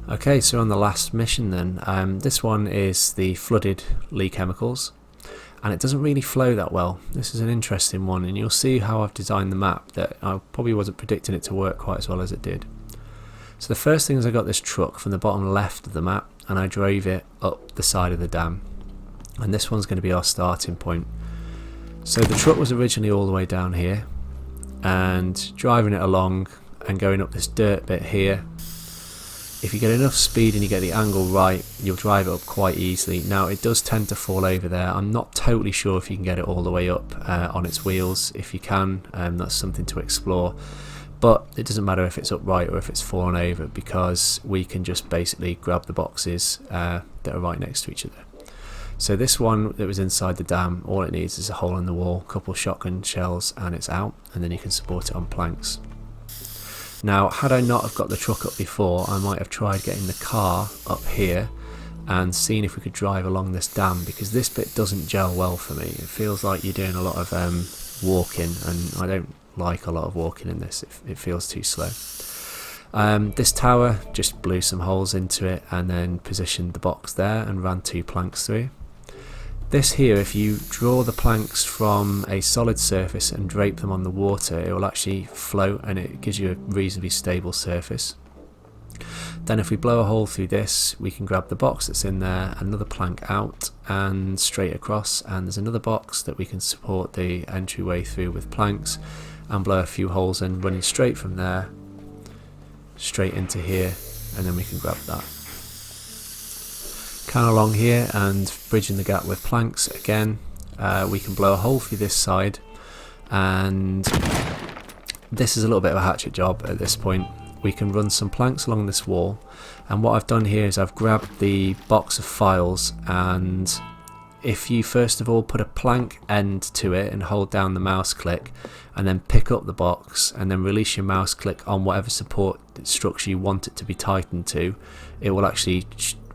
Okay, so on the last mission then, this one is the flooded Lee chemicals, and it doesn't really flow that well. This is an interesting one, and you'll see how I've designed the map that I probably wasn't predicting it to work quite as well as it did. So the first thing is I got this truck from the bottom left of the map, and I drove it up the side of the dam, and this one's going to be our starting point. So the truck was originally all the way down here, and driving it along and going up this dirt bit here, if you get enough speed and you get the angle right, you'll drive it up quite easily. Now it does tend to fall over there. I'm not totally sure if you can get it all the way up on its wheels. If you can, that's something to explore. But it doesn't matter if it's upright or if it's fallen over, because we can just basically grab the boxes that are right next to each other. So this one that was inside the dam, all it needs is a hole in the wall, a couple of shotgun shells, and it's out, and then you can support it on planks. Now, had I not have got the truck up before, I might have tried getting the car up here and seen if we could drive along this dam, because this bit doesn't gel well for me. It feels like you're doing a lot of walking, and I don't like a lot of walking in this. It feels too slow. This tower, just blew some holes into it and then positioned the box there and ran 2 planks through. This here, if you draw the planks from a solid surface and drape them on the water, it will actually float, and it gives you a reasonably stable surface. Then if we blow a hole through this, we can grab the box that's in there, another plank out and straight across, and there's another box that we can support the entryway through with planks, and blow a few holes in, running straight from there straight into here, and then we can grab that. Kind of along here and bridging the gap with planks again, we can blow a hole through this side, and this is a little bit of a hatchet job at this point. We can run some planks along this wall, and what I've done here is I've grabbed the box of files, and if you first of all put a plank end to it and hold down the mouse click and then pick up the box and then release your mouse click on whatever support structure you want it to be tightened to, it will actually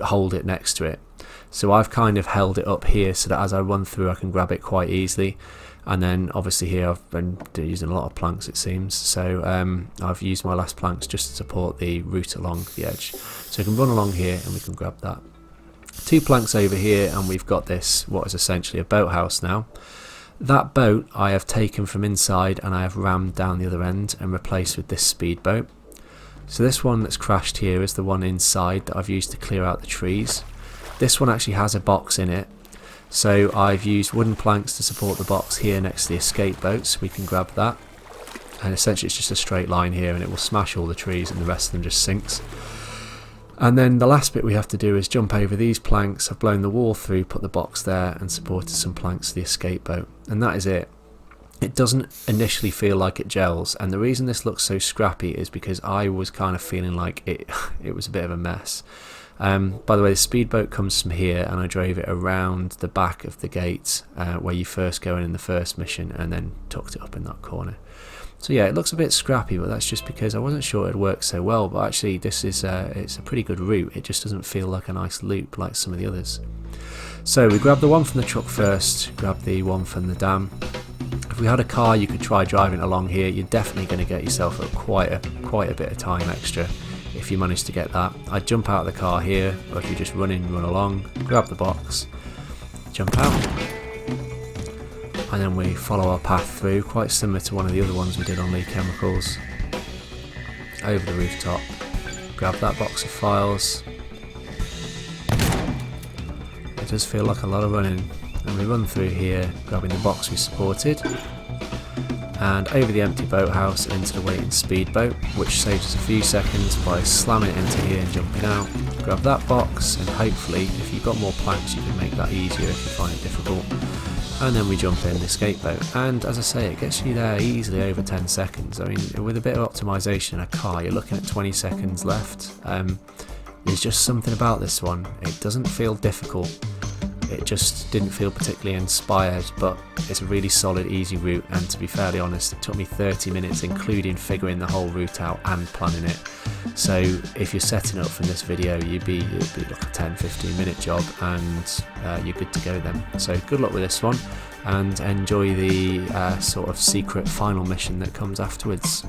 hold it next to it. So I've kind of held it up here so that as I run through I can grab it quite easily, and then obviously here I've been using a lot of planks, it seems, so I've used my last planks just to support the route along the edge. So I can run along here and we can grab that. 2 planks over here and we've got this, what is essentially a boathouse now. That boat I have taken from inside and I have rammed down the other end and replaced with this speedboat. So this one that's crashed here is the one inside that I've used to clear out the trees. This one actually has a box in it, so I've used wooden planks to support the box here next to the escape boat, so we can grab that. And essentially it's just a straight line here and it will smash all the trees and the rest of them just sinks. And then the last bit we have to do is jump over these planks. I've blown the wall through, put the box there and supported some planks to the escape boat, and that is it. It doesn't initially feel like it gels, and the reason this looks so scrappy is because I was kind of feeling like it was a bit of a mess. By the way, the speedboat comes from here and I drove it around the back of the gate where you first go in the first mission, and then tucked it up in that corner. So yeah, it looks a bit scrappy, but that's just because I wasn't sure it'd work so well, but actually this is it's a pretty good route. It just doesn't feel like a nice loop like some of the others. So we grab the one from the truck first, grab the one from the dam. If we had a car, you could try driving along here. You're definitely going to get yourself up quite a bit of time extra if you manage to get that. I'd jump out of the car here, or if you just run along, grab the box, jump out, and then we follow our path through, quite similar to one of the other ones we did on Lee Chemicals. Over the rooftop, grab that box of files. It does feel like a lot of running, and we run through here, grabbing the box we supported, and over the empty boathouse and into the waiting speedboat, which saves us a few seconds by slamming it into here and jumping out. Grab that box, and hopefully if you've got more planks you can make that easier if you find it difficult. And then we jump in the escape boat, and as I say, it gets you there easily over 10 seconds. I mean, with a bit of optimisation in a car, you're looking at 20 seconds left. There's just something about this one. It doesn't feel difficult. It just didn't feel particularly inspired, but it's a really solid, easy route, and to be fairly honest, it took me 30 minutes including figuring the whole route out and planning it. So if you're setting up from this video, it'd be like a 10-15 minute job, and you're good to go then. So good luck with this one, and enjoy the sort of secret final mission that comes afterwards.